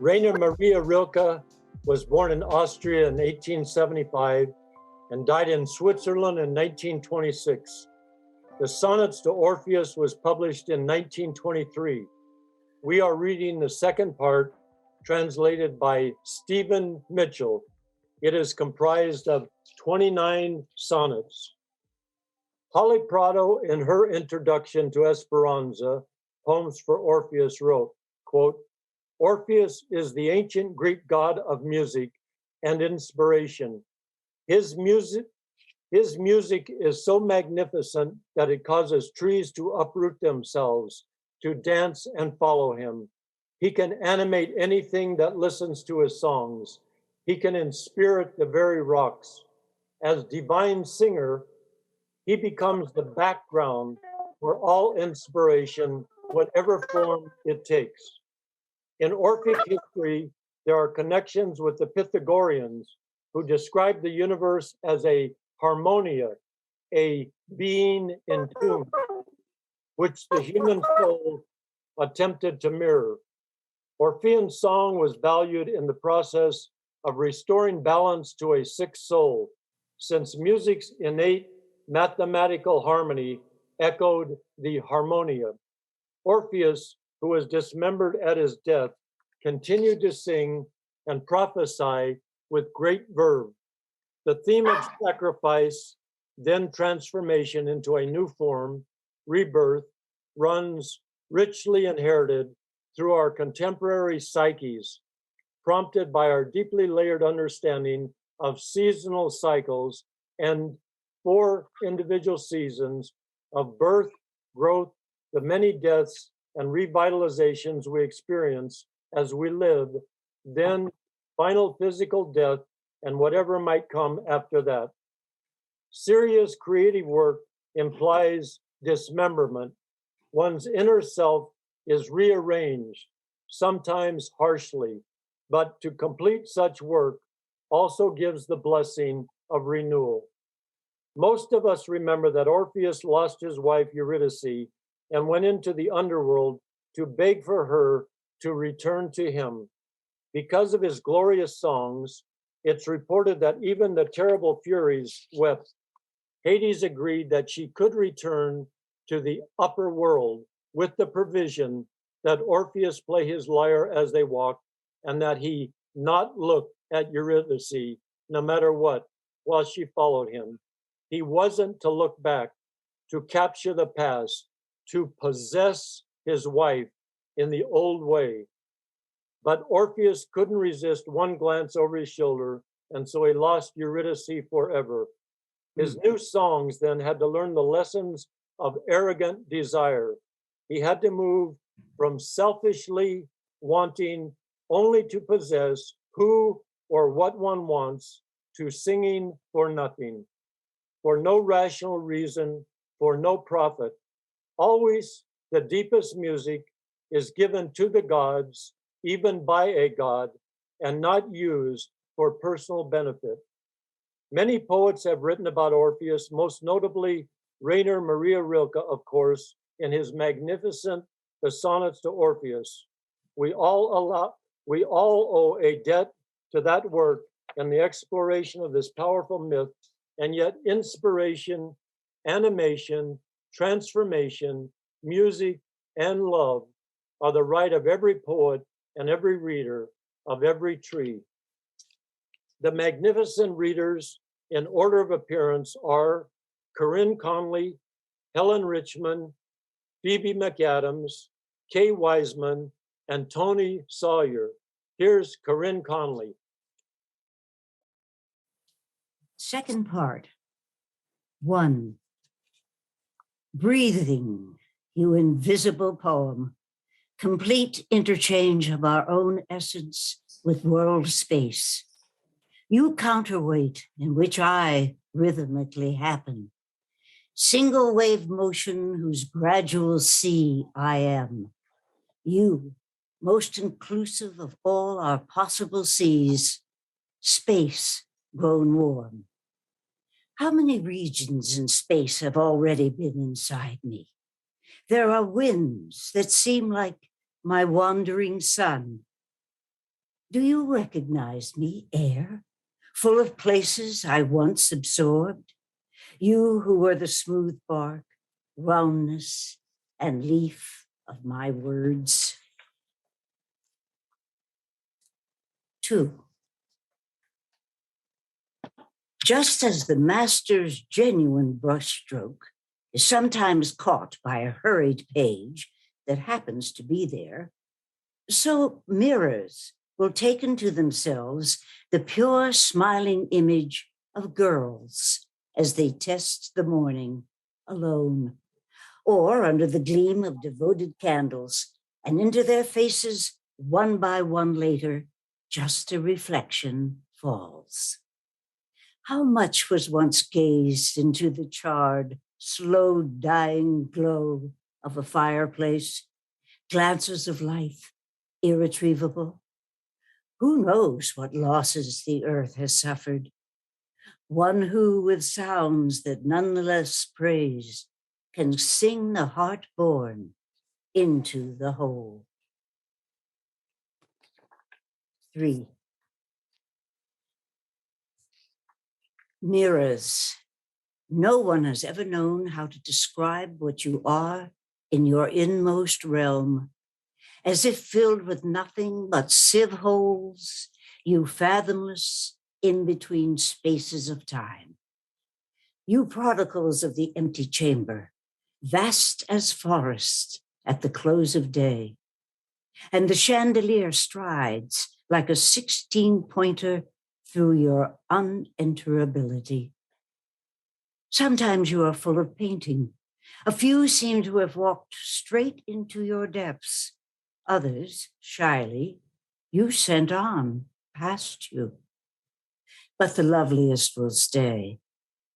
Rainer Maria Rilke was born in Austria in 1875 and died in Switzerland in 1926. The Sonnets to Orpheus was published in 1923. We are reading the second part, translated by Stephen Mitchell. It is comprised of 29 sonnets. Holly Prado, in her introduction to Esperanza, Poems for Orpheus, wrote, quote, "Orpheus is the ancient Greek god of music and inspiration. His music is so magnificent that it causes trees to uproot themselves, to dance and follow him. He can animate anything that listens to his songs. He can inspirit the very rocks. As divine singer, he becomes the background for all inspiration, whatever form it takes. In Orphic history, there are connections with the Pythagoreans, who describe the universe as a harmonia, a being in tune, which the human soul attempted to mirror. Orphean song was valued in the process of restoring balance to a sick soul, since music's innate mathematical harmony echoed the harmonia. Orpheus, who was dismembered at his death, continued to sing and prophesy with great verve. The theme of sacrifice, then transformation into a new form, rebirth, runs richly inherited through our contemporary psyches, prompted by our deeply layered understanding of seasonal cycles and 4 individual seasons of birth, growth, the many deaths and revitalizations we experience as we live, then final physical death and whatever might come after that. Serious creative work implies dismemberment. One's inner self is rearranged, sometimes harshly, but to complete such work also gives the blessing of renewal. Most of us remember that Orpheus lost his wife Eurydice and went into the underworld to beg for her to return to him. Because of his glorious songs, it's reported that even the terrible Furies wept. Hades agreed that she could return to the upper world with the provision that Orpheus play his lyre as they walked and that he not look at Eurydice, no matter what, while she followed him. He wasn't to look back, to capture the past, to possess his wife in the old way. But Orpheus couldn't resist one glance over his shoulder, and so he lost Eurydice forever. His new songs then had to learn the lessons of arrogant desire. He had to move from selfishly wanting only to possess who or what one wants to singing for nothing, for no rational reason, for no profit. Always the deepest music is given to the gods, even by a god, and not used for personal benefit. Many poets have written about Orpheus, most notably Rainer Maria Rilke, of course, in his magnificent The Sonnets to Orpheus. We all owe a debt to that work and the exploration of this powerful myth, and yet inspiration, animation, transformation, music, and love are the right of every poet and every reader of every tree. The magnificent readers in order of appearance are Corinne Conley, Helen Richman, Phoebe MacAdams, Kay Weissman, and Toni Sawyer. Here's Corinne Conley. Second part. 1. Breathing, you invisible poem, complete interchange of our own essence with world space. You counterweight in which I rhythmically happen. Single wave motion whose gradual sea I am. You, most inclusive of all our possible seas, space grown warm. How many regions in space have already been inside me? There are winds that seem like my wandering sun. Do you recognize me, air, full of places I once absorbed? You who were the smooth bark, roundness, and leaf of my words. 2. Just as the master's genuine brushstroke is sometimes caught by a hurried page that happens to be there, so mirrors will take into themselves the pure smiling image of girls as they test the morning alone, or under the gleam of devoted candles, and into their faces one by one later, just a reflection falls. How much was once gazed into the charred, slow dying glow of a fireplace, glances of life, irretrievable? Who knows what losses the earth has suffered? One who, with sounds that nonetheless praise, can sing the heart born into the whole. 3. Mirrors. No one has ever known how to describe what you are in your inmost realm. As if filled with nothing but sieve holes, you fathomless in between spaces of time. You prodigals of the empty chamber, vast as forest at the close of day. And the chandelier strides like a 16-pointer through your unenterability. Sometimes you are full of painting. A few seem to have walked straight into your depths. Others, shyly, you sent on past you. But the loveliest will stay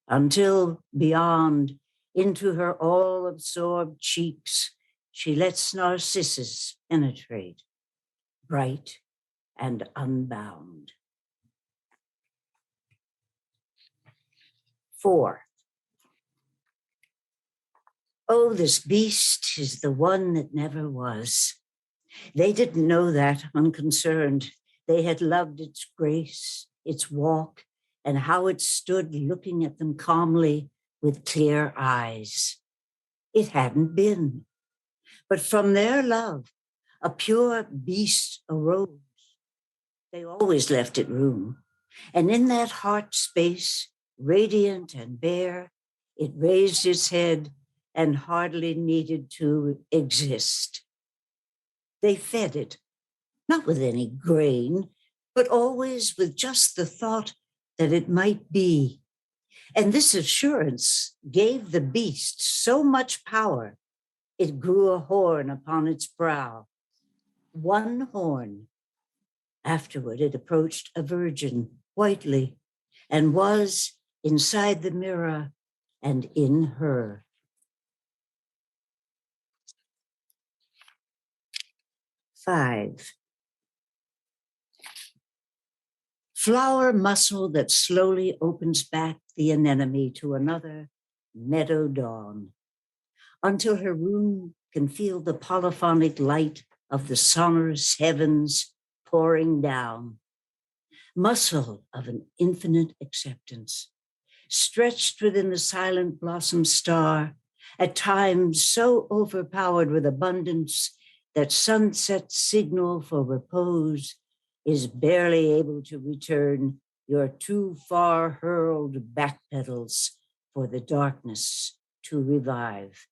until beyond, into her all-absorbed cheeks, she lets Narcissus penetrate, bright and unbound. 4. Oh, this beast is the one that never was. They didn't know that unconcerned. They had loved its grace, its walk, and how it stood looking at them calmly with clear eyes. It hadn't been. But from their love, a pure beast arose. They always left it room. And in that heart space, radiant and bare, it raised its head and hardly needed to exist. They fed it, not with any grain, but always with just the thought that it might be. And this assurance gave the beast so much power, it grew a horn upon its brow. One horn. Afterward, it approached a virgin, whitely, and was inside the mirror and in her. 5. Flower muscle that slowly opens back the anemone to another meadow dawn, until her room can feel the polyphonic light of the sonorous heavens pouring down. Muscle of an infinite acceptance, stretched within the silent blossom star, at times so overpowered with abundance that sunset's signal for repose is barely able to return your too far hurled backpedals for the darkness to revive.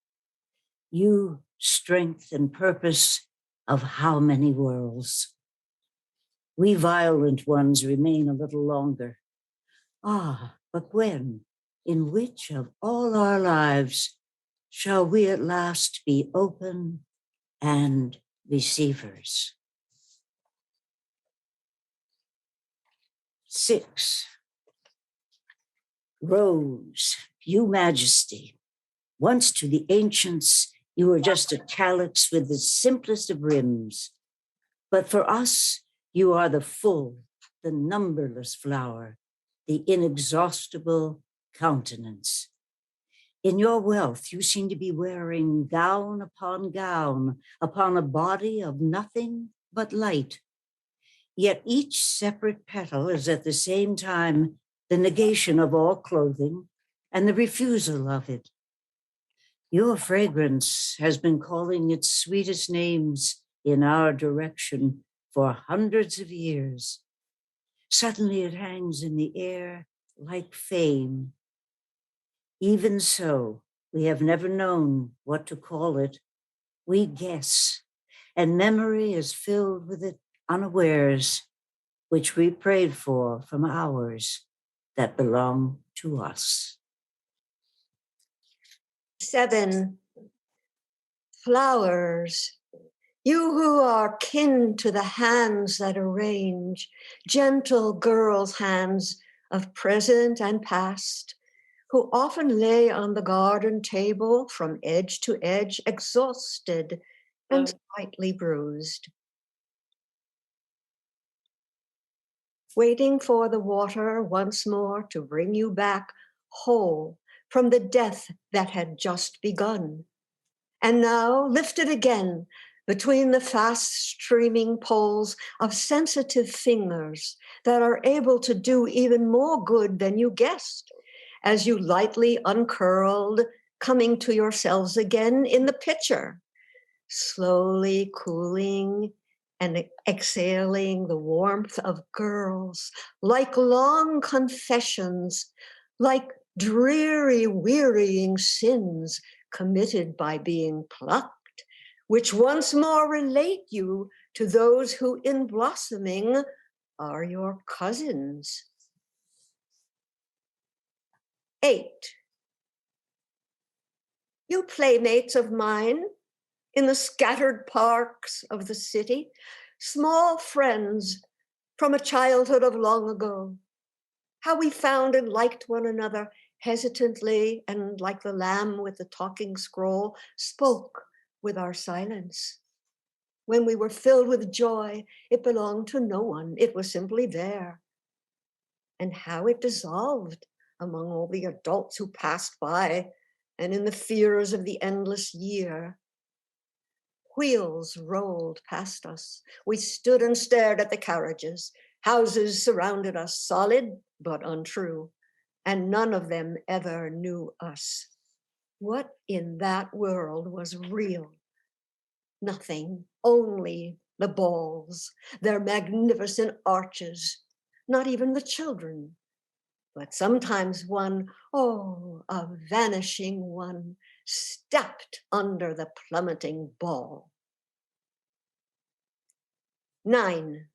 You, strength and purpose of how many worlds? We violent ones remain a little longer. Ah, but when, in which of all our lives, shall we at last be open and receivers? 6. Rose, you majesty. Once to the ancients, you were just a calyx with the simplest of rims. But for us, you are the full, the numberless flower, the inexhaustible countenance. In your wealth, you seem to be wearing gown upon a body of nothing but light. Yet each separate petal is at the same time the negation of all clothing and the refusal of it. Your fragrance has been calling its sweetest names in our direction for hundreds of years. Suddenly it hangs in the air like fame. Even so, we have never known what to call it. We guess, and memory is filled with it unawares, which we prayed for from hours that belong to us. 7. Flowers. You who are kin to the hands that arrange, gentle girls' hands of present and past, who often lay on the garden table from edge to edge, exhausted and slightly bruised. Waiting for the water once more to bring you back whole from the death that had just begun. And now lifted again between the fast streaming poles of sensitive fingers that are able to do even more good than you guessed, as you lightly uncurled, coming to yourselves again in the pitcher, slowly cooling and exhaling the warmth of girls, like long confessions, like dreary, wearying sins committed by being plucked, which once more relate you to those who in blossoming are your cousins. 8. You playmates of mine in the scattered parks of the city, small friends from a childhood of long ago, how we found and liked one another hesitantly, and like the lamb with the talking scroll, spoke with our silence. When we were filled with joy, it belonged to no one. It was simply there. And how it dissolved among all the adults who passed by and in the fears of the endless year. Wheels rolled past us. We stood and stared at the carriages. Houses surrounded us, solid but untrue, and none of them ever knew us. What in that world was real? Nothing, only the balls, their magnificent arches, not even the children, but sometimes one, oh, a vanishing one, stepped under the plummeting ball. 9.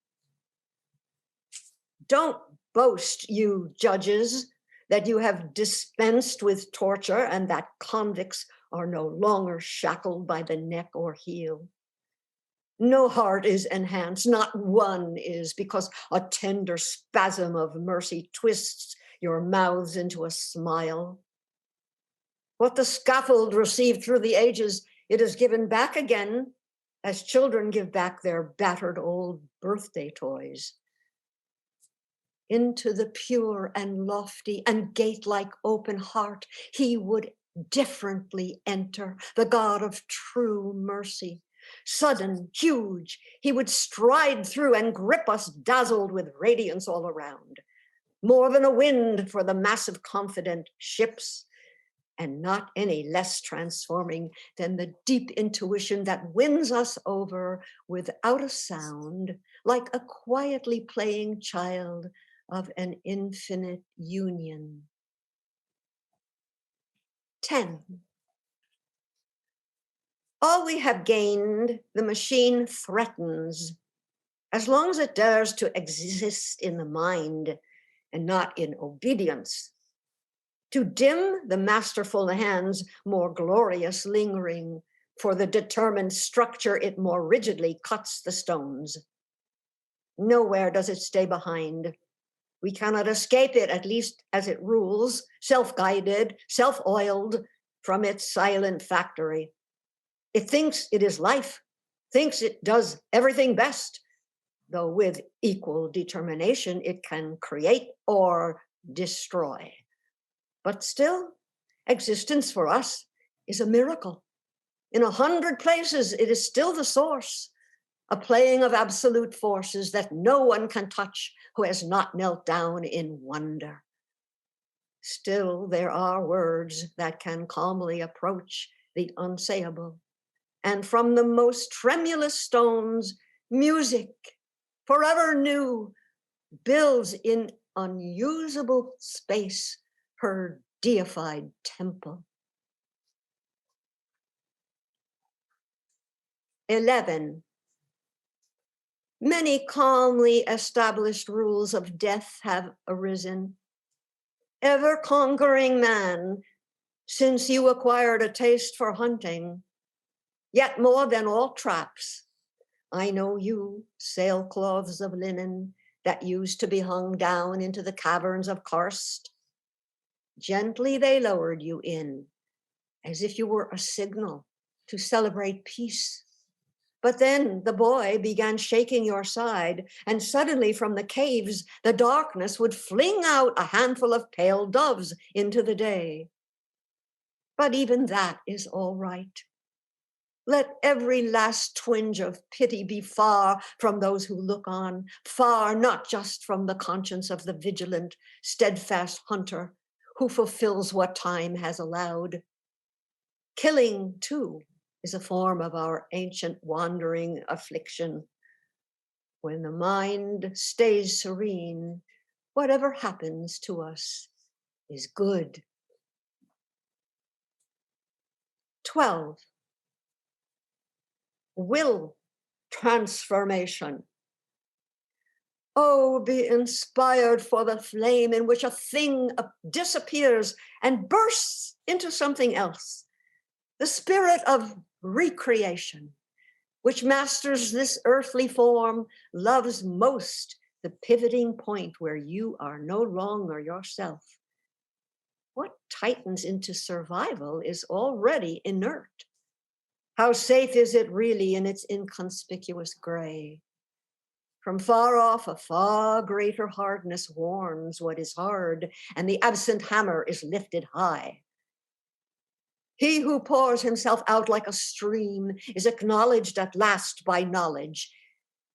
Don't boast, you judges, that you have dispensed with torture and that convicts are no longer shackled by the neck or heel. No heart is enhanced, not one is, because a tender spasm of mercy twists your mouths into a smile. What the scaffold received through the ages, it is given back again, as children give back their battered old birthday toys. Into the pure and lofty and gate-like open heart, he would differently enter, the God of true mercy. Sudden, huge, he would stride through and grip us dazzled with radiance all around. More than a wind for the massive confident ships, and not any less transforming than the deep intuition that wins us over without a sound, like a quietly playing child of an infinite union. 10. All we have gained, the machine threatens, as long as it dares to exist in the mind and not in obedience. To dim the masterful hands more glorious lingering, for the determined structure it more rigidly cuts the stones. Nowhere does it stay behind. We cannot escape it, at least as it rules, self-guided, self-oiled from its silent factory. It thinks it is life, thinks it does everything best, though with equal determination it can create or destroy. But still, existence for us is a miracle. In 100 places, it is still the source a playing of absolute forces that no one can touch who has not knelt down in wonder. Still, there are words that can calmly approach the unsayable. And from the most tremulous stones, music, forever new, builds in unusable space her deified temple. 11. Many calmly established rules of death have arisen. Ever conquering man, since you acquired a taste for hunting, yet more than all traps, I know you, sailcloths of linen that used to be hung down into the caverns of karst. Gently they lowered you in, as if you were a signal to celebrate peace. But then the boy began shaking your side, and suddenly from the caves, the darkness would fling out a handful of pale doves into the day. But even that is all right. Let every last twinge of pity be far from those who look on, far not just from the conscience of the vigilant, steadfast hunter who fulfills what time has allowed. Killing, too, is a form of our ancient wandering affliction. When the mind stays serene, whatever happens to us is good. 12. Will transformation. Oh, be inspired for the flame in which a thing disappears and bursts into something else. The spirit of recreation, which masters this earthly form, loves most the pivoting point where you are no longer yourself. What tightens into survival is already inert. How safe is it really in its inconspicuous gray? From far off, a far greater hardness warns what is hard, and the absent hammer is lifted high. He who pours himself out like a stream is acknowledged at last by knowledge,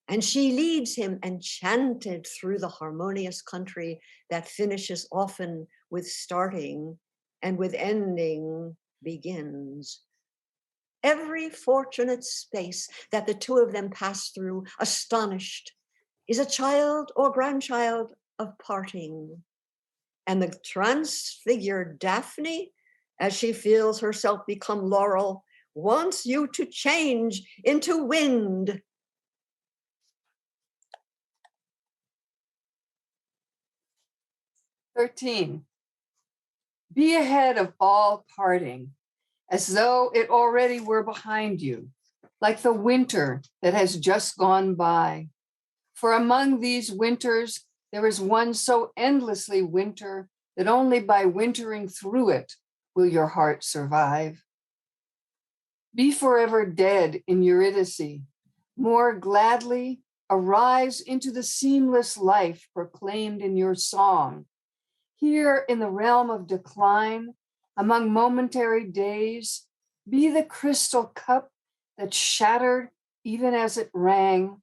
and she leads him enchanted through the harmonious country that finishes often with starting and with ending begins. Every fortunate space that the two of them pass through, astonished, is a child or grandchild of parting. And the transfigured Daphne, as she feels herself become laurel, wants you to change into wind. "13. Be ahead of all parting, as though it already were behind you, like the winter that has just gone by. For among these winters, there is one so endlessly winter that only by wintering through it will your heart survive. Be forever dead in Eurydice, more gladly arise into the seamless life proclaimed in your song. Here in the realm of decline, among momentary days, be the crystal cup that shattered even as it rang.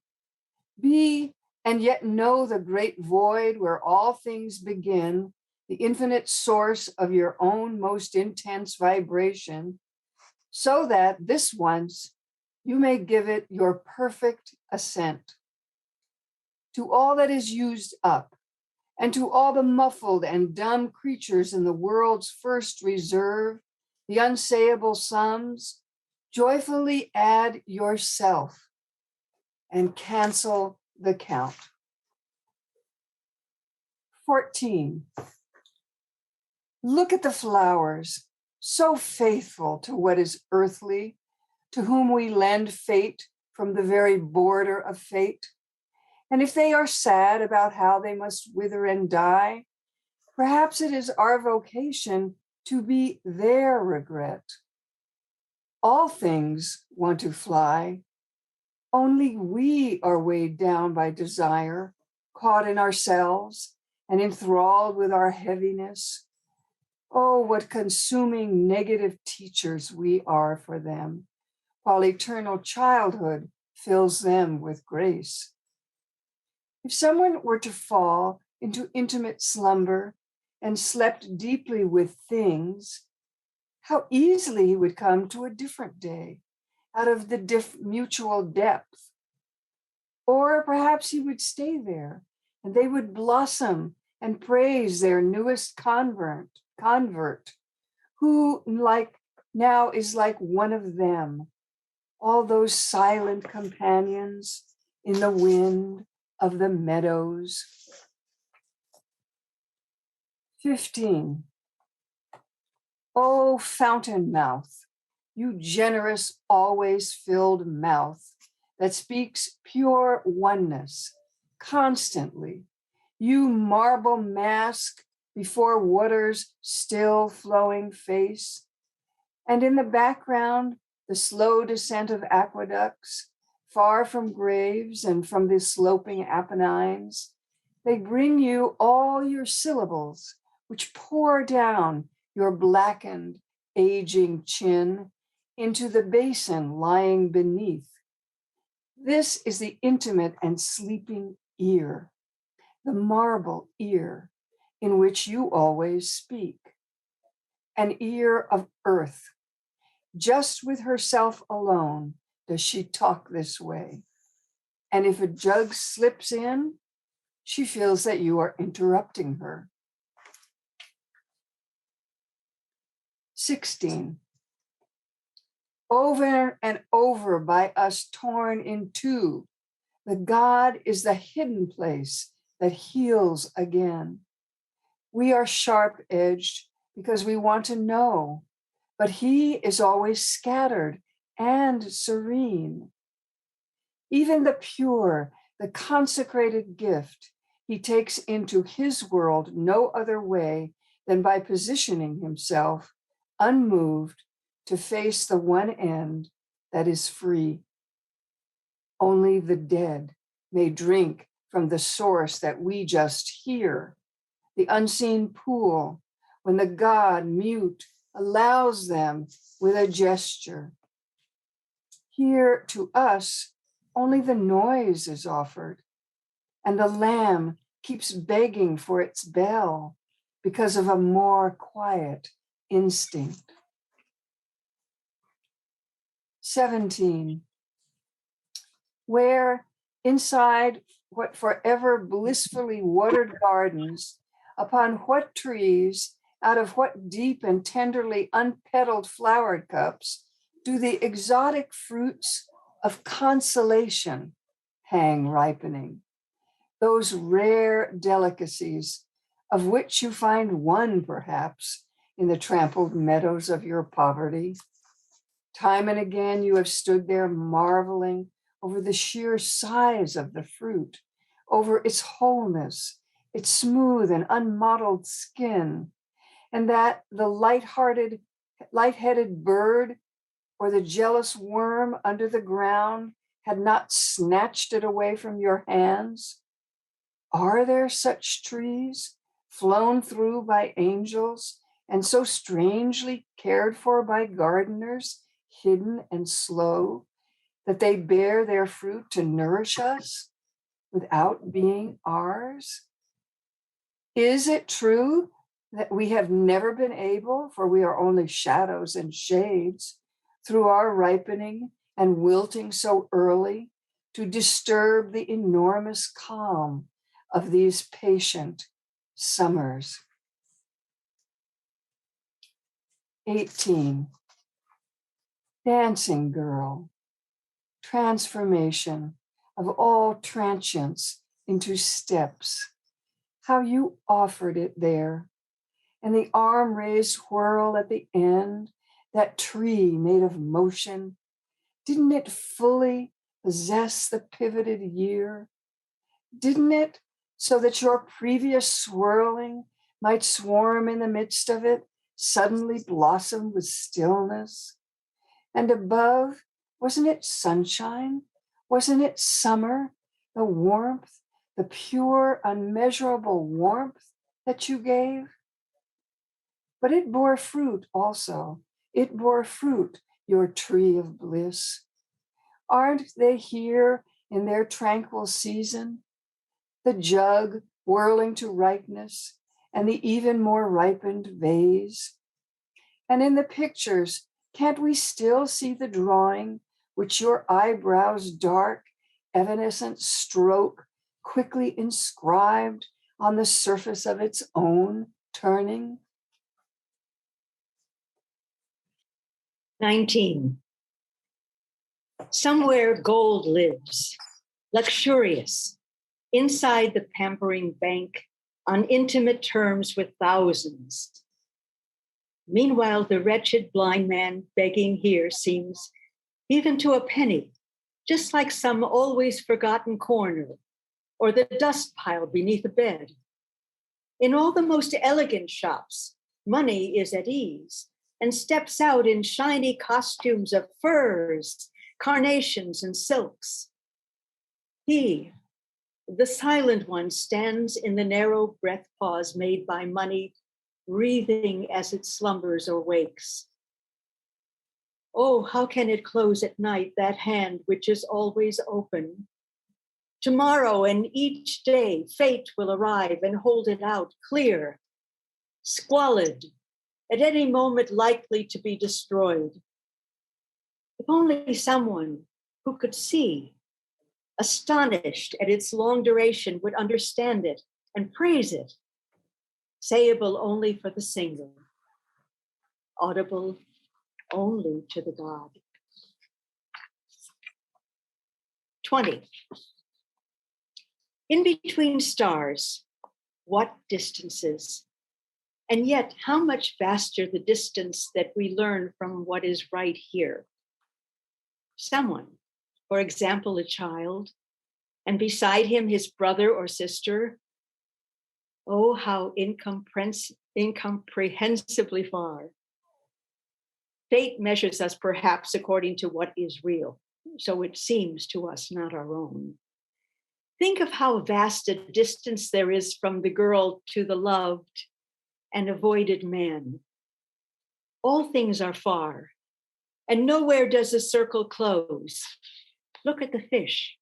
Be and yet know the great void where all things begin, the infinite source of your own most intense vibration, so that this once you may give it your perfect assent. To all that is used up, and to all the muffled and dumb creatures in the world's first reserve, the unsayable sums, joyfully add yourself and cancel the count. 14. Look at the flowers, so faithful to what is earthly, to whom we lend fate from the very border of fate. And if they are sad about how they must wither and die, perhaps it is our vocation to be their regret. All things want to fly. Only we are weighed down by desire, caught in ourselves and enthralled with our heaviness. Oh, what consuming negative teachers we are for them, while eternal childhood fills them with grace. If someone were to fall into intimate slumber and slept deeply with things, how easily he would come to a different day out of the mutual depth. Or perhaps he would stay there and they would blossom and praise their newest convert, who now is like one of them, all those silent companions in the wind of the meadows. 15. Oh, fountain mouth, you generous, always filled mouth that speaks pure oneness constantly, you marble mask before water's still flowing face, and in the background, the slow descent of aqueducts, far from graves and from the sloping Apennines, they bring you all your syllables, which pour down your blackened, aging chin into the basin lying beneath. This is the intimate and sleeping ear, the marble ear in which you always speak, an ear of earth. Just with herself alone does she talk this way. And if a jug slips in, she feels that you are interrupting her. 16. Over and over by us torn in two, the God is the hidden place that heals again. We are sharp-edged because we want to know, but he is always scattered and serene. Even the pure, the consecrated gift, he takes into his world no other way than by positioning himself unmoved to face the one end that is free. Only the dead may drink from the source that we just hear, the unseen pool, when the God mute allows them with a gesture. Here to us, only the noise is offered, and the lamb keeps begging for its bell because of a more quiet instinct. 17. Where inside what forever blissfully watered gardens, upon what trees, out of what deep and tenderly unpetaled flowered cups, do the exotic fruits of consolation hang ripening, those rare delicacies of which you find one perhaps in the trampled meadows of your poverty. Time and again you have stood there marveling over the sheer size of the fruit, over its wholeness, its smooth and unmottled skin, and that the light-headed bird or the jealous worm under the ground had not snatched it away from your hands. Are there such trees, flown through by angels and so strangely cared for by gardeners, hidden and slow, that they bear their fruit to nourish us without being ours? Is it true that we have never been able, for we are only shadows and shades, through our ripening and wilting so early, to disturb the enormous calm of these patient summers? 18. Dancing girl, transformation of all transience into steps. How you offered it there, and the arm raised whirl at the end, that tree made of motion, didn't it fully possess the pivoted year? Didn't it, so that your previous swirling might swarm in the midst of it, suddenly blossom with stillness? And above, wasn't it sunshine? Wasn't it summer, the warmth, the pure, unmeasurable warmth that you gave? But it bore fruit also. It bore fruit, your tree of bliss. Aren't they here in their tranquil season? The jug whirling to ripeness and the even more ripened vase. And in the pictures, can't we still see the drawing which your eyebrows' dark, evanescent stroke quickly inscribed on the surface of its own turning? 19. Somewhere gold lives, luxurious, inside the pampering bank, on intimate terms with thousands. Meanwhile, the wretched blind man begging here seems, even to a penny, just like some always forgotten corner or the dust pile beneath a bed. In all the most elegant shops, money is at ease and steps out in shiny costumes of furs, carnations, and silks. He, the silent one, stands in the narrow breath pause made by money, breathing as it slumbers or wakes. Oh, how can it close at night, that hand which is always open? Tomorrow and each day, fate will arrive and hold it out clear, squalid, at any moment likely to be destroyed. If only someone who could see, astonished at its long duration, would understand it and praise it, sayable only for the singer, audible only to the God. 20. In between stars, what distances? And yet, how much vaster the distance that we learn from what is right here. Someone, for example, a child, and beside him his brother or sister. Oh, how incomprehensibly far. Fate measures us perhaps according to what is real, so it seems to us not our own. Think of how vast a distance there is from the girl to the loved and avoided man. All things are far, and nowhere does the circle close. Look at the fish,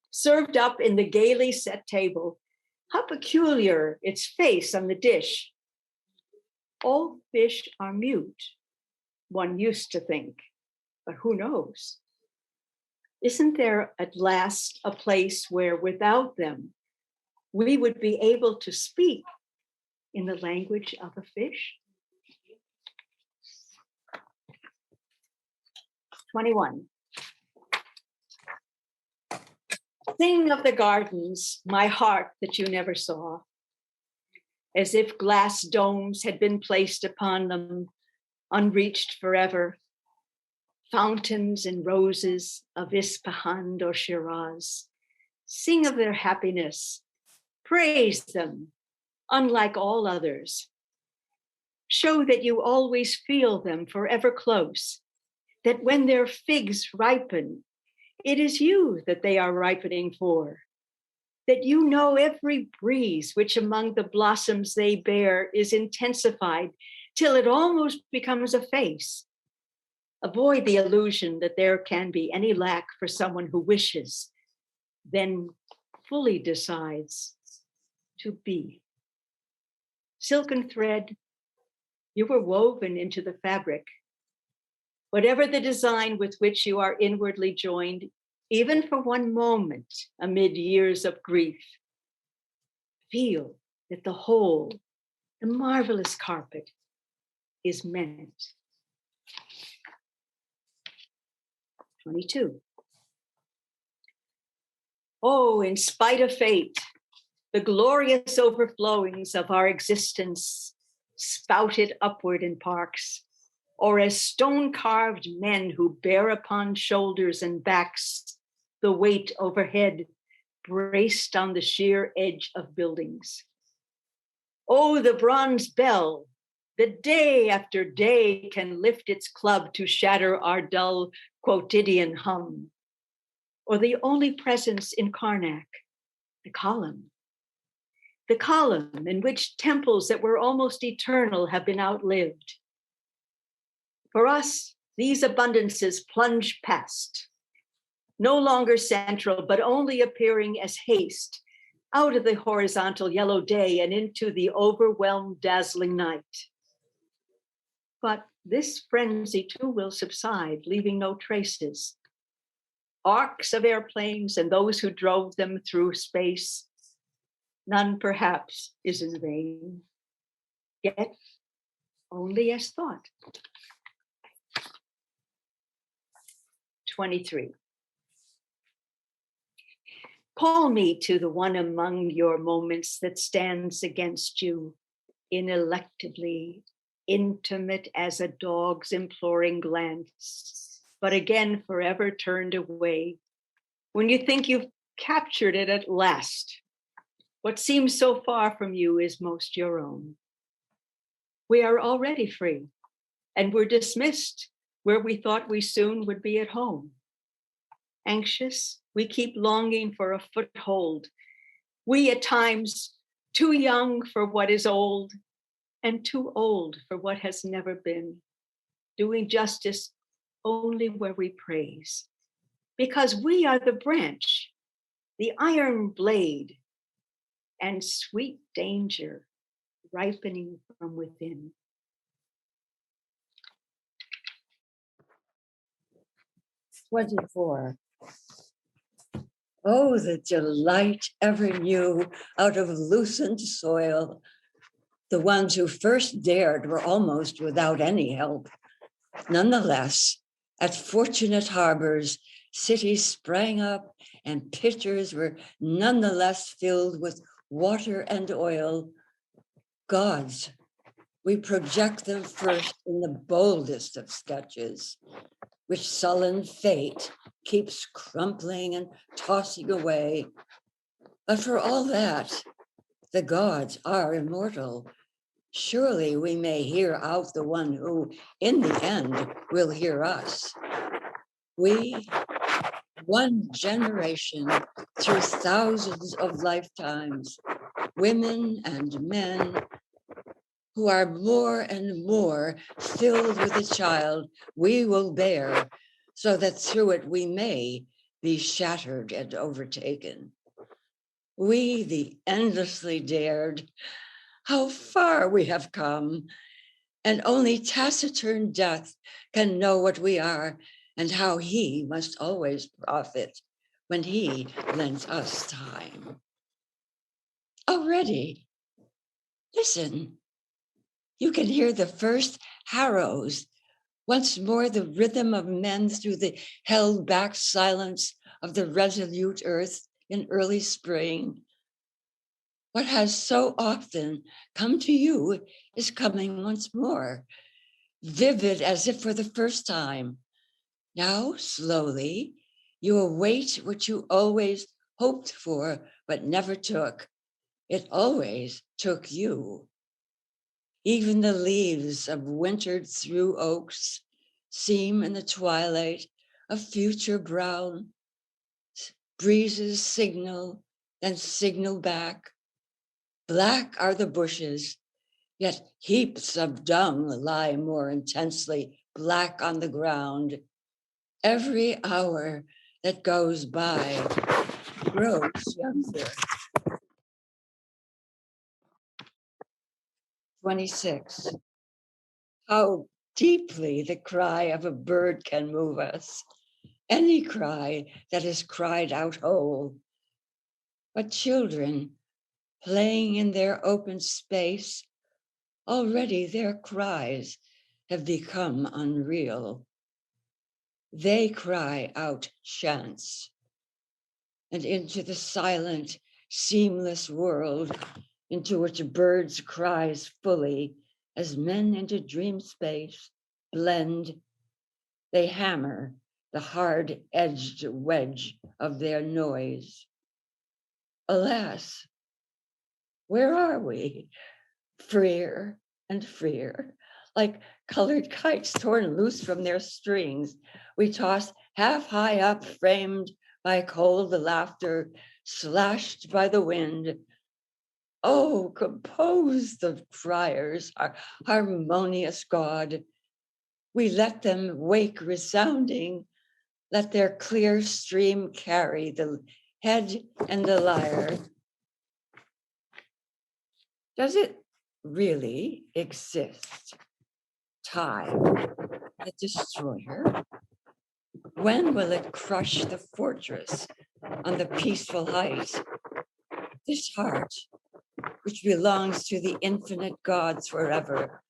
served up in the gaily set table. How peculiar its face on the dish. All fish are mute, one used to think, but who knows? Isn't there at last a place where without them, we would be able to speak in the language of a fish? 21. Sing of the gardens, my heart that you never saw, as if glass domes had been placed upon them, unreached forever. Fountains and roses of Ispahan or Shiraz. Sing of their happiness, praise them, unlike all others. Show that you always feel them forever close, that when their figs ripen, it is you that they are ripening for, that you know every breeze which among the blossoms they bear is intensified till it almost becomes a face. Avoid the illusion that there can be any lack for someone who wishes, then fully decides to be. Silken thread, you were woven into the fabric. Whatever the design with which you are inwardly joined, even for one moment amid years of grief, feel that the whole, the marvelous carpet is meant. 22. Oh, in spite of fate, the glorious overflowings of our existence spouted upward in parks, or as stone-carved men who bear upon shoulders and backs the weight overhead, braced on the sheer edge of buildings. Oh, the bronze bell that day after day can lift its club to shatter our dull quotidian hum. Or the only presence in Karnak, the column in which temples that were almost eternal have been outlived. For us, these abundances plunge past, no longer central, but only appearing as haste out of the horizontal yellow day and into the overwhelmed, dazzling night. But this frenzy too will subside, leaving no traces. Arcs of airplanes and those who drove them through space, none perhaps is in vain, yet only as thought. 23. Call me to the one among your moments that stands against you, ineluctably intimate as a dog's imploring glance, but again forever turned away. When you think you've captured it at last, what seems so far from you is most your own. We are already free, and we're dismissed where we thought we soon would be at home. Anxious, we keep longing for a foothold. We at times too young for what is old, and too old for what has never been, doing justice only where we praise. Because we are the branch, the iron blade, and sweet danger ripening from within. Oh, the delight ever new out of loosened soil. The ones who first dared were almost without any help. Nonetheless, at fortunate harbors, cities sprang up and pitchers were nonetheless filled with water and oil. Gods, we project them first in the boldest of sketches, which sullen fate keeps crumpling and tossing away. But for all that, the gods are immortal. Surely we may hear out the one who, in the end, will hear us. We, one generation through thousands of lifetimes, women and men, who are more and more filled with a child we will bear, so that through it we may be shattered and overtaken. We, the endlessly dared, how far we have come, and only taciturn death can know what we are and how he must always profit when he lends us time. Already, listen, you can hear the first harrows, once more the rhythm of men through the held back silence of the resolute earth in early spring. What has so often come to you is coming once more, vivid as if for the first time. Now, slowly, you await what you always hoped for, but never took. It always took you. Even the leaves of wintered through oaks seem in the twilight of future brown. Breezes signal, then signal back. Black are the bushes, yet heaps of dung lie more intensely black on the ground. Every hour that goes by grows younger. 26. How deeply the cry of a bird can move us. Any cry that is cried out whole. But children playing in their open space, already their cries have become unreal. They cry out chants, and into the silent, seamless world into which birds' cries fully, as men into dream space blend, they hammer the hard-edged wedge of their noise. Alas, where are we? Freer and freer, like colored kites torn loose from their strings, we toss half high up, framed by cold laughter, slashed by the wind. Oh, compose the criers, our harmonious God. We let them wake resounding, Let their clear stream carry the head and the lyre. Does it really exist? Time, the destroyer? When will it crush the fortress on the peaceful height? This heart, which belongs to the infinite gods forever,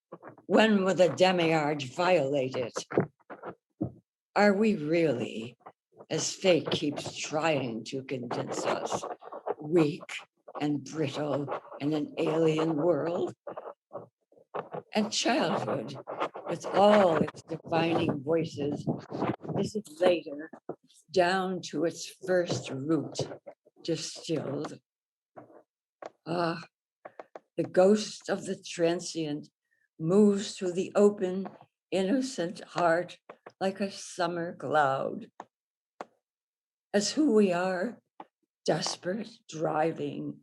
when will the demiurge violate it? Are we really, as fate keeps trying to convince us, weak and brittle in an alien world? And childhood, with all its defining voices, is it later, down to its first root, distilled? Ah, the ghost of the transient moves through the open, innocent heart like a summer cloud. As who we are, desperate, driving,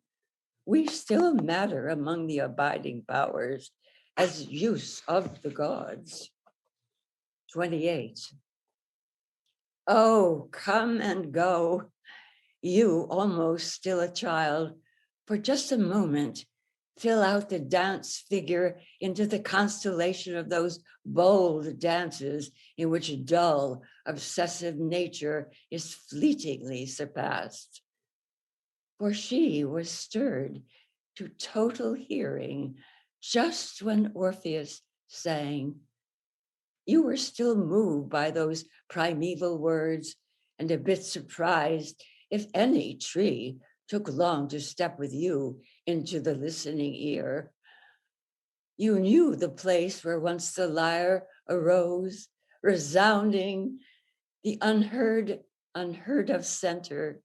we still matter among the abiding powers as use of the gods. 28. Oh, come and go, you almost still a child, for just a moment, fill out the dance figure into the constellation of those bold dances in which dull, obsessive nature is fleetingly surpassed. For she was stirred to total hearing just when Orpheus sang. You were still moved by those primeval words and a bit surprised if any tree took long to step with you into the listening ear. You knew the place where once the lyre arose, resounding, the unheard of center.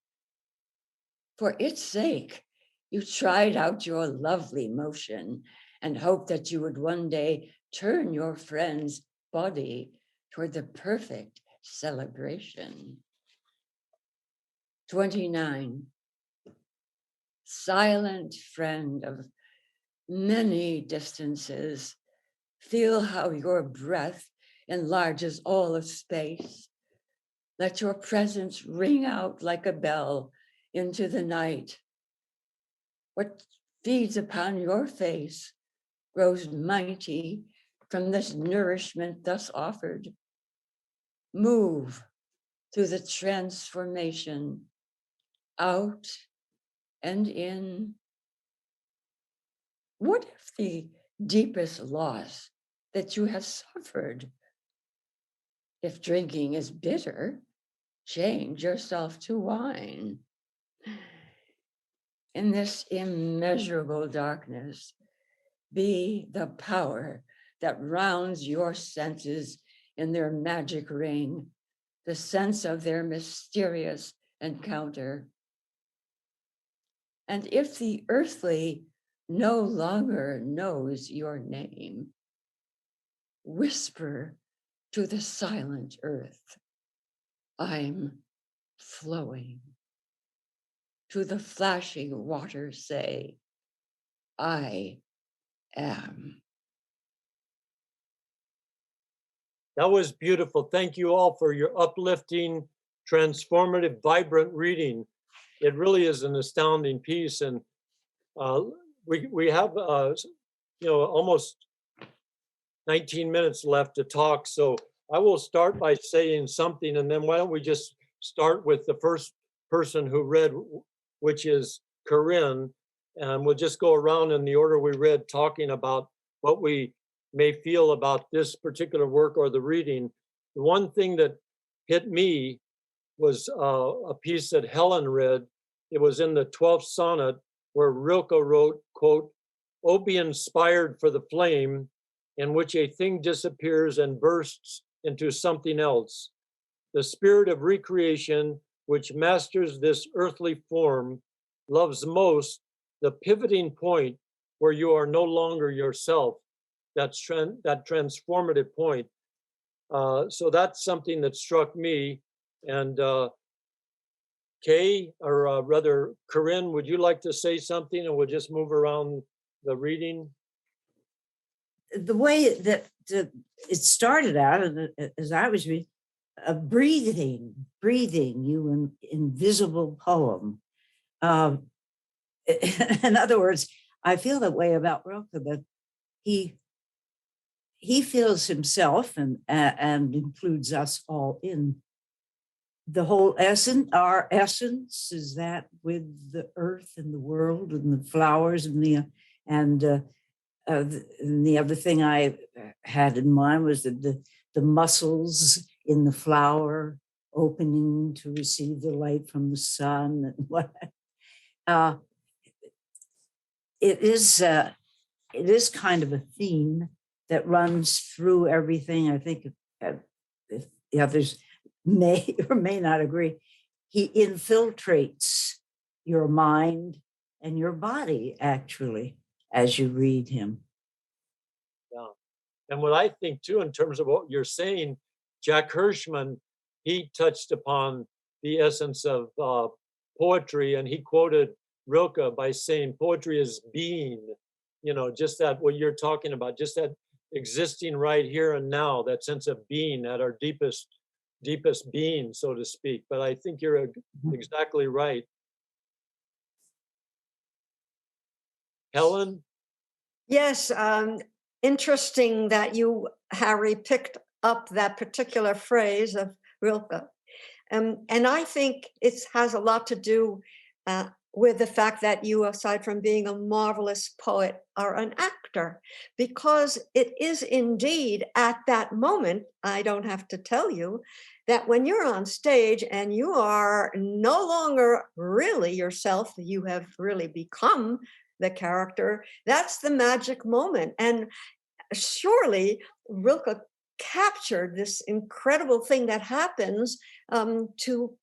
For its sake, you tried out your lovely motion and hoped that you would one day turn your friend's body toward the perfect celebration. 29. Silent friend of many distances, feel how your breath enlarges all of space. Let your presence ring out like a bell into the night. What feeds upon your face grows mighty from this nourishment thus offered. Move through the transformation, out and in. What if the deepest loss that you have suffered? If drinking is bitter, change yourself to wine. In this immeasurable darkness, be the power that rounds your senses in their magic ring, the sense of their mysterious encounter. And if the earthly no longer knows your name, whisper to the silent earth, I'm flowing. To the flashing water say, I am. That was beautiful. Thank you all for your uplifting, transformative, vibrant reading. It really is an astounding piece. And we have, almost 19 minutes left to talk. So I will start by saying something, and then why don't we just start with the first person who read, which is Corinne, and we'll just go around in the order we read, talking about what we may feel about this particular work or the reading. The one thing that hit me was a piece that Helen read. It was in the 12th sonnet where Rilke wrote, quote, "Oh, be inspired for the flame in which a thing disappears and bursts into something else. The spirit of recreation which masters this earthly form loves most the pivoting point where you are no longer yourself, that transformative point." So that's something that struck me. And Kay, or rather Corinne, would you like to say something, and we'll just move around the reading? The way that it started out, as I was reading, breathing, you invisible poem. In other words, I feel that way about Rilke, that he feels himself and includes us all in the whole essence. Our essence is that with the earth and the world and the flowers and the other thing I had in mind was that the muscles in the flower opening to receive the light from the sun and what. It is kind of a theme that runs through everything. I think if the others may or may not agree, he infiltrates your mind and your body, actually, as you read him. Yeah. And what I think too, in terms of what you're saying, Jack Hirschman, he touched upon the essence of poetry, and he quoted Rilke by saying poetry is being, just that what you're talking about, just that existing right here and now, that sense of being at our deepest being, so to speak. But I think you're exactly right. Helen? Yes, interesting that you, Harry, picked up that particular phrase of Rilke. And I think it has a lot to do with the fact that you, aside from being a marvelous poet, are an actor, because it is indeed at that moment, I don't have to tell you, that when you're on stage and you are no longer really yourself, you have really become the character, that's the magic moment. And surely Rilke captured this incredible thing that happens to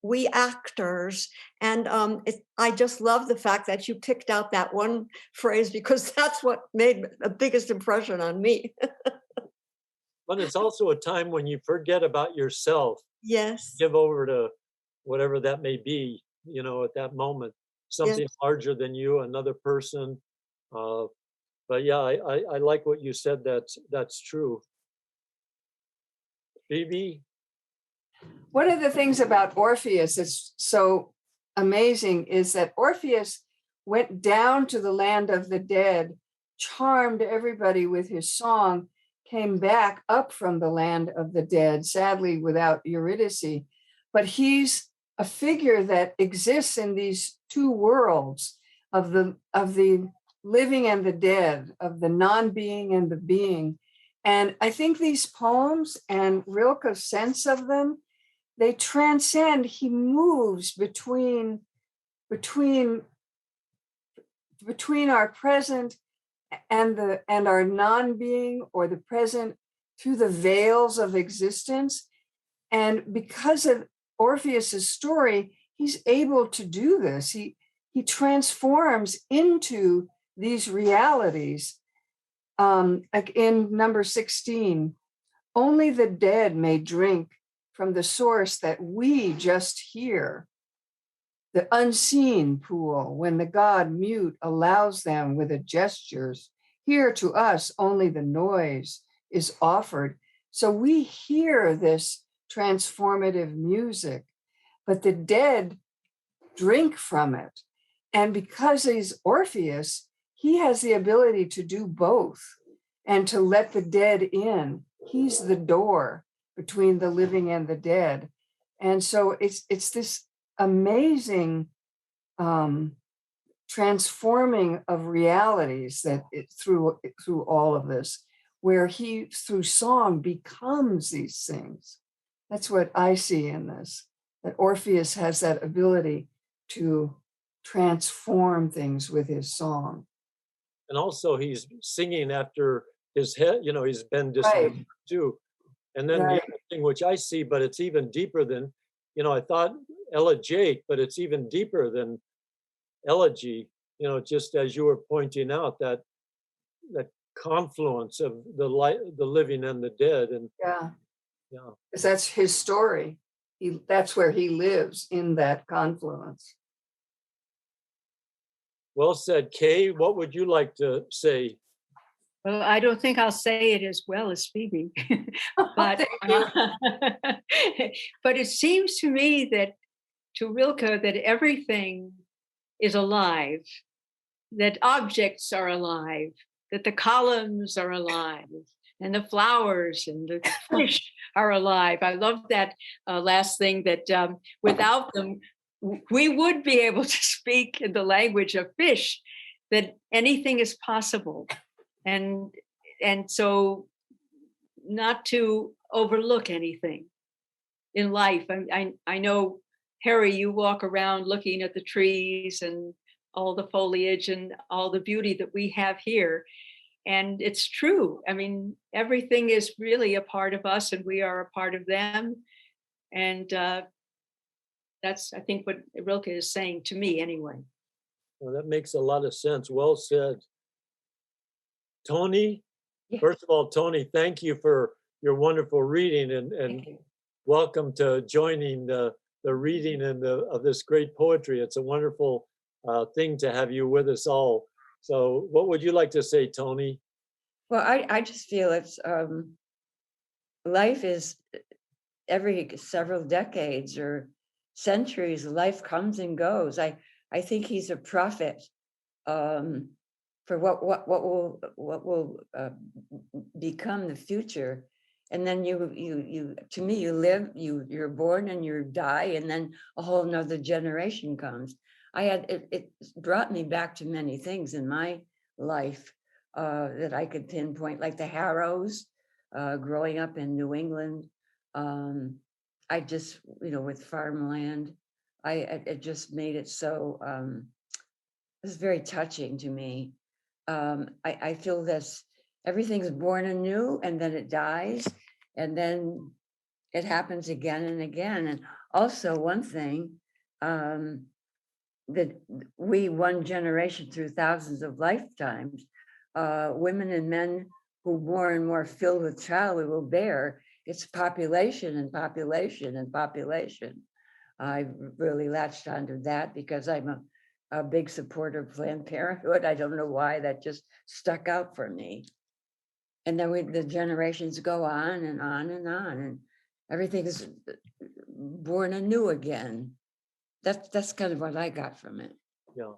we actors. And I just love the fact that you picked out that one phrase, because that's what made the biggest impression on me. But it's also a time when you forget about yourself. Yes. Give over to whatever that may be, at that moment, something larger than you, another person. But yeah, I like what you said. That's true. Phoebe? One of the things about Orpheus that's so amazing is that Orpheus went down to the land of the dead, charmed everybody with his song, came back up from the land of the dead, sadly without Eurydice. But he's a figure that exists in these two worlds of the living and the dead, of the non-being and the being. And I think these poems and Rilke's sense of them, they transcend. He moves between our present and our non-being, or the present, through the veils of existence. And because of Orpheus's story, he's able to do this. He transforms into these realities. Like in number 16, only the dead may drink from the source that we just hear, the unseen pool, when the god mute allows them with a gestures. Here to us only the noise is offered. So we hear this transformative music, but the dead drink from it. And because he's Orpheus, he has the ability to do both and to let the dead in. He's the door between the living and the dead. And so it's this amazing transforming of realities that through all of this, where he through song becomes these things. That's what I see in this, that Orpheus has that ability to transform things with his song. And also he's singing after his head, he's been dismembered too. And then the other thing which I see, but it's even deeper than, I thought elegiac, but it's even deeper than elegy, just as you were pointing out, that confluence of the living and the dead. And yeah. Because that's his story. That's where he lives, in that confluence. Well said, Kay. What would you like to say? Well, I don't think I'll say it as well as Phoebe, but Thank you. but it seems to me that to Rilke that everything is alive, that objects are alive, that the columns are alive, and the flowers and the fish are alive. I love that last thing that without them, we would be able to speak in the language of fish, that anything is possible. And so not to overlook anything in life. I know, Harry, you walk around looking at the trees and all the foliage and all the beauty that we have here. And it's true. I mean, everything is really a part of us and we are a part of them. And that's, I think, what Rilke is saying to me anyway. Well, that makes a lot of sense. Well said. Toni, Yeah. first of all, Toni, thank you for your wonderful reading and Thank you. welcome to joining the reading of this great poetry. It's a wonderful thing to have you with us all. So what would you like to say, Toni? Well, I just feel it's life is every several decades or centuries, life comes and goes. I think he's a prophet for what will become the future. And then you to me, you live, you're born and you die, and then a whole nother generation comes. It brought me back to many things in my life that I could pinpoint, like the Harrows, growing up in New England. I just, with farmland, it just made it so, it was very touching to me. I feel this, everything's born anew and then it dies and then it happens again and again. And also one thing, that we, one generation through thousands of lifetimes, women and men who more and more filled with child we will bear, it's population and population and population. I really latched onto that because I'm a big supporter of Planned Parenthood. I don't know why that just stuck out for me. And then the generations go on and on and on, and everything is born anew again. That's kind of what I got from it. Yeah,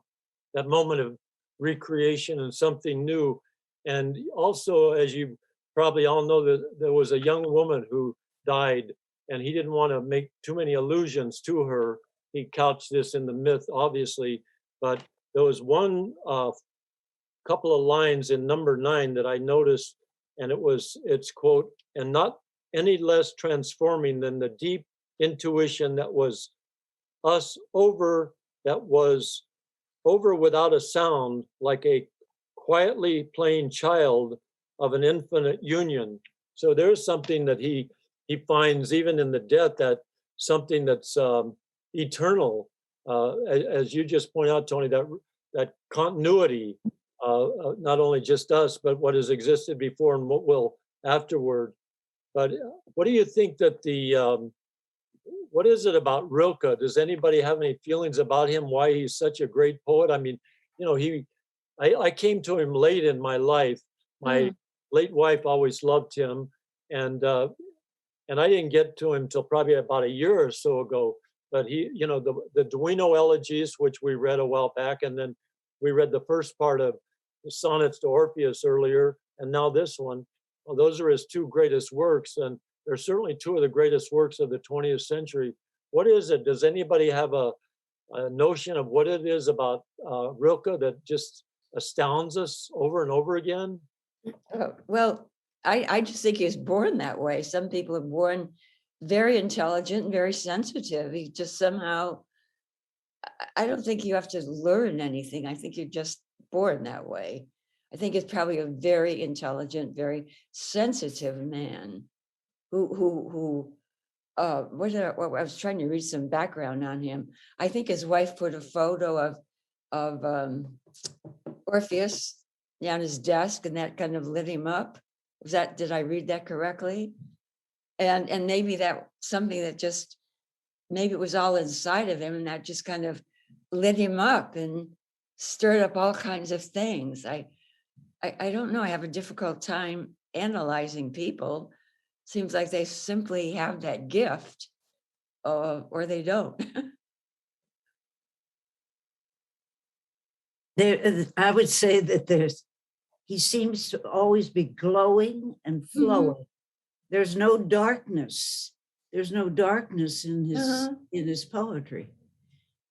that moment of recreation and something new. And also, as you probably all know, that there was a young woman who died and he didn't want to make too many allusions to her. He couched this in the myth, obviously, but there was one couple of lines in number 9 that I noticed, and it's quote, "And not any less transforming than the deep intuition that was over without a sound, like a quietly playing child of an infinite union." So there's something that he finds even in the death, that something that's eternal, as you just point out, Toni, that continuity, not only just us, but what has existed before and what will afterward. But what do you think that what is it about Rilke? Does anybody have any feelings about him? Why he's such a great poet? I mean, I came to him late in my life. My late wife always loved him, and I didn't get to him till probably about a year or so ago. But he, the Duino elegies, which we read a while back, and then we read the first part of the Sonnets to Orpheus earlier, and now this one. Well, those are his 2 greatest works, and they're certainly 2 of the greatest works of the 20th century. What is it? Does anybody have a notion of what it is about Rilke that just astounds us over and over again? Well, I just think he was born that way. Some people are born very intelligent and very sensitive. He just somehow, I don't think you have to learn anything. I think you're just born that way. I think it's probably a very intelligent, very sensitive man who I was trying to read some background on him. I think his wife put a photo of Orpheus on his desk, and that kind of lit him up. Did I read that correctly? And maybe that something that just, maybe it was all inside of him, and that just kind of lit him up and stirred up all kinds of things. I don't know, I have a difficult time analyzing people. Seems like they simply have that gift, or they don't. I would say that he seems to always be glowing and flowing. There's no darkness. There's no darkness in his poetry.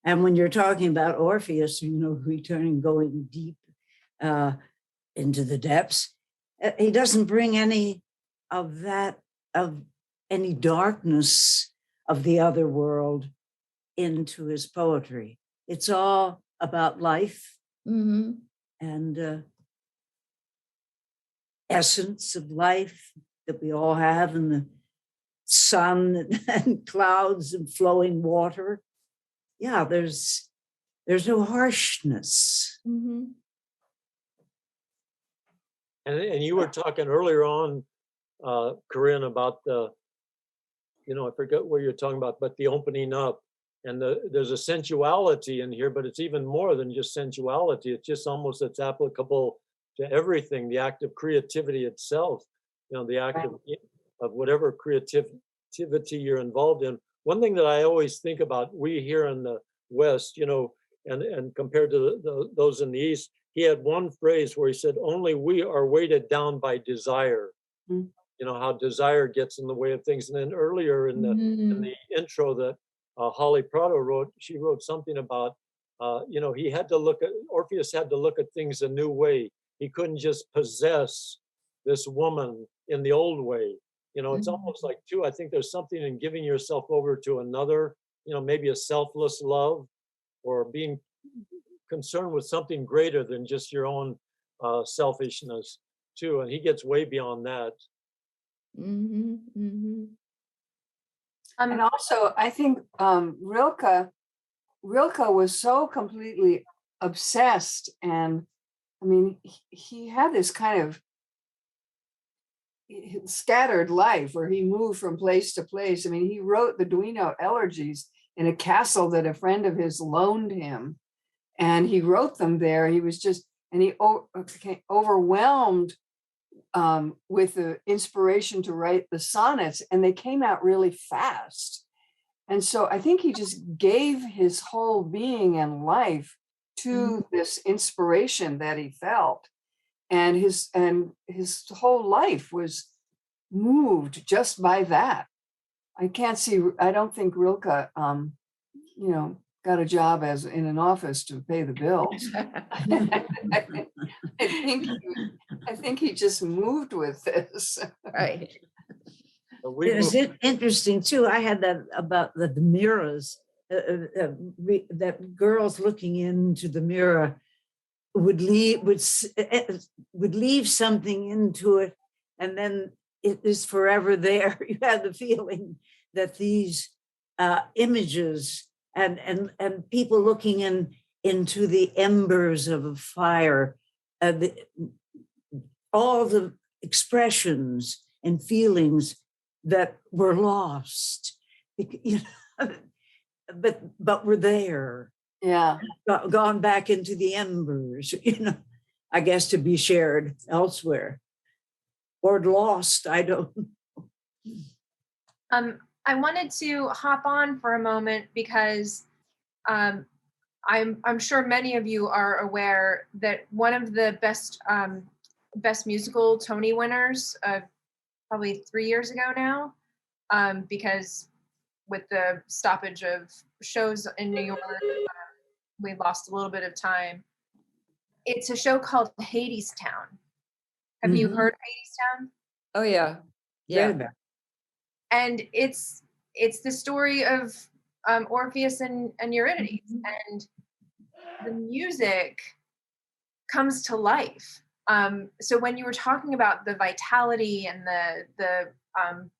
And when you're talking about Orpheus, returning, going deep into the depths, he doesn't bring any of that, of any darkness of the other world into his poetry. It's all about life and essence of life that we all have, and the sun and clouds and flowing water. Yeah, there's no harshness. And you were talking earlier on, Corinne, about I forget what you're talking about, but the opening up. And there's a sensuality in here, but it's even more than just sensuality. It's just almost, it's applicable to everything, the act of creativity itself, the act of whatever creativity you're involved in. One thing that I always think about, we here in the West, and compared to those in the East, he had one phrase where he said, only we are weighted down by desire. How desire gets in the way of things. And then earlier in the intro that Holly Prado wrote, she wrote something about, Orpheus had to look at things a new way. He couldn't just possess this woman in the old way. It's almost like, too, I think there's something in giving yourself over to another, maybe a selfless love, or being concerned with something greater than just your own selfishness, too. And he gets way beyond that. And also, I think Rilke was so completely obsessed, and I mean, he had this kind of scattered life where he moved from place to place. I mean, he wrote the Duino Elegies in a castle that a friend of his loaned him, and he wrote them there. He was just, and he became overwhelmed with the inspiration to write the sonnets, and they came out really fast. And so I think he just gave his whole being and life to this inspiration that he felt, and his whole life was moved just by that. I don't think Rilke got a job in an office to pay the bills. I think he just moved with this. Right. It's interesting too. I had that about the mirrors, that girls looking into the mirror would leave something into it, and then it is forever there. You have the feeling that these images and people looking into the embers of a fire, all the expressions and feelings that were lost, but were there. Yeah. Gone back into the embers, I guess, to be shared elsewhere or lost. I don't know. I wanted to hop on for a moment because I'm sure many of you are aware that one of the best musical Tony winners probably 3 years ago now, because with the stoppage of shows in New York, we lost a little bit of time. It's a show called Hadestown. Have you heard Hadestown? Oh yeah. Yeah. And it's the story of Orpheus and Eurydice, and the music comes to life. So when you were talking about the vitality and the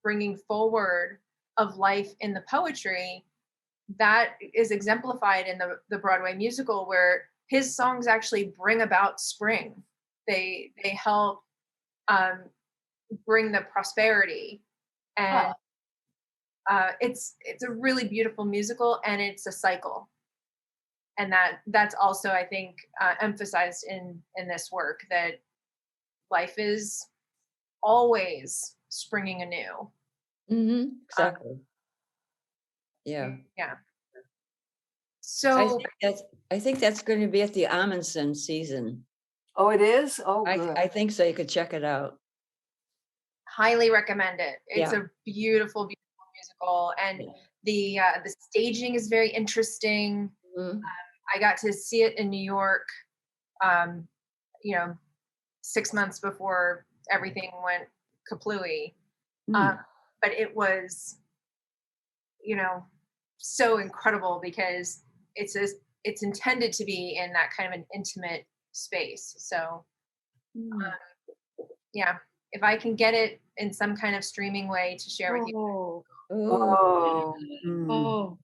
bringing forward of life in the poetry, that is exemplified in the Broadway musical, where his songs actually bring about spring. They help bring the prosperity, and it's a really beautiful musical, and it's a cycle, and that's also, I think, emphasized in this work, that life is always springing anew. Exactly. Yeah. Yeah. I So think that's going to be at the Amundsen season. Oh, it is? Oh, good. I think so. You could check it out. highly recommend it. It's Yeah. a beautiful, beautiful musical, and the staging is very interesting. Mhm. I got to see it in New York, you know, 6 months before everything went kaplooey. But it was, you know, so incredible because it's intended to be in that kind of an intimate space. So, yeah, if I can get it in some kind of streaming way to share with you. Oh, Oh. oh,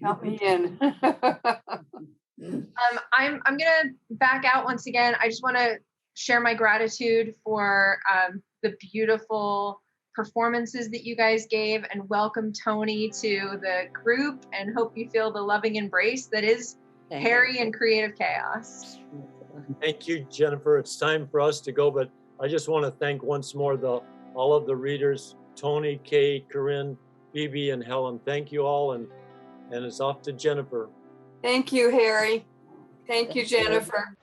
count me in. I'm gonna back out once again. I just want to share my gratitude for the beautiful performances that you guys gave, and welcome Toni to the group, and hope you feel the loving embrace that is Thank you. Harry and Creative Chaos. Thank you, Jennifer. It's time for us to go, but I just want to thank once more all of the readers, Toni, Kay, Corinne, Phoebe, and Helen. Thank you all, and it's off to Jennifer. Thank you, Harry. Thank you, Jennifer.